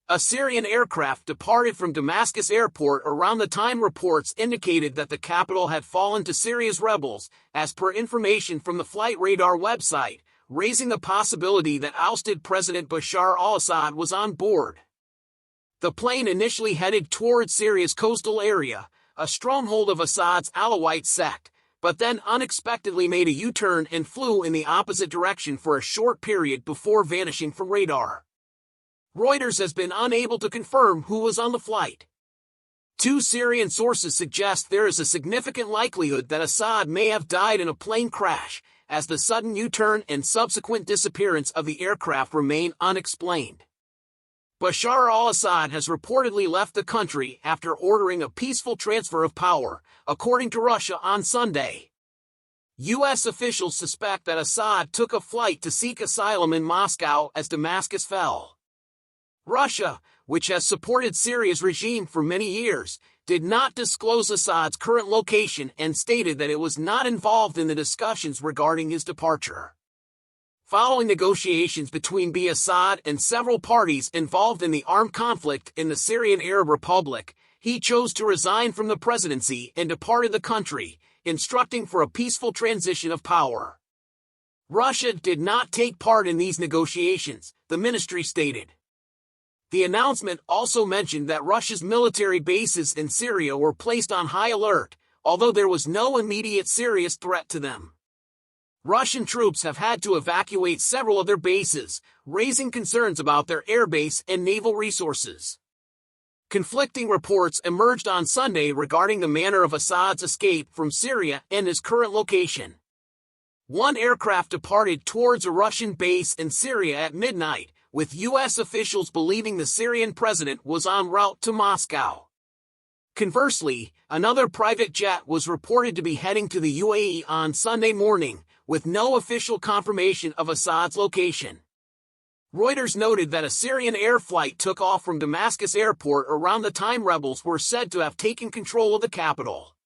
A Syrian aircraft departed from Damascus airport around the time reports indicated that the capital had fallen to Syria's rebels, as per information from the flight radar website, raising the possibility that ousted President Bashar al-Assad was on board. The plane initially headed toward Syria's coastal area, a stronghold of Assad's Alawite sect, but then unexpectedly made a U-turn and flew in the opposite direction for a short period before vanishing from radar. Reuters has been unable to confirm who was on the flight. Two Syrian sources suggest there is a significant likelihood that Assad may have died in a plane crash, as the sudden U-turn and subsequent disappearance of the aircraft remain unexplained. Bashar al-Assad has reportedly left the country after ordering a peaceful transfer of power, according to Russia on Sunday. U.S. officials suspect that Assad took a flight to seek asylum in Moscow as Damascus fell. Russia, which has supported Syria's regime for many years, did not disclose Assad's current location and stated that it was not involved in the discussions regarding his departure. Following negotiations between Assad and several parties involved in the armed conflict in the Syrian Arab Republic, he chose to resign from the presidency and departed the country, instructing for a peaceful transition of power. Russia did not take part in these negotiations, the ministry stated. The announcement also mentioned that Russia's military bases in Syria were placed on high alert, although there was no immediate serious threat to them. Russian troops have had to evacuate several of their bases, raising concerns about their airbase and naval resources. Conflicting reports emerged on Sunday regarding the manner of Assad's escape from Syria and his current location. One aircraft departed towards a Russian base in Syria at midnight, with U.S. officials believing the Syrian president was en route to Moscow. Conversely, another private jet was reported to be heading to the UAE on Sunday morning, with no official confirmation of Assad's location. Reuters noted that a Syrian air flight took off from Damascus airport around the time rebels were said to have taken control of the capital.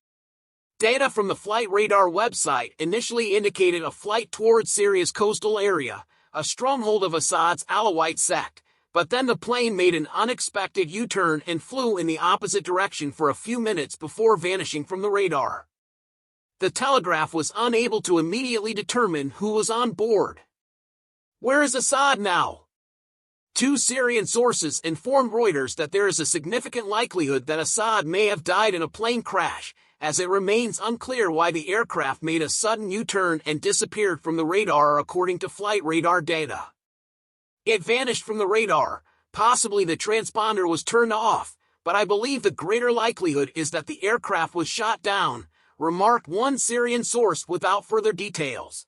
Data from the flight radar website initially indicated a flight towards Syria's coastal area, a stronghold of Assad's Alawite sect, but then the plane made an unexpected U-turn and flew in the opposite direction for a few minutes before vanishing from the radar. The Telegraph was unable to immediately determine who was on board. Where is Assad now? Two Syrian sources informed Reuters that there is a significant likelihood that Assad may have died in a plane crash, as it remains unclear why the aircraft made a sudden U-turn and disappeared from the radar according to flight radar data. It vanished from the radar, possibly the transponder was turned off, but I believe the greater likelihood is that the aircraft was shot down, remarked one Syrian source without further details.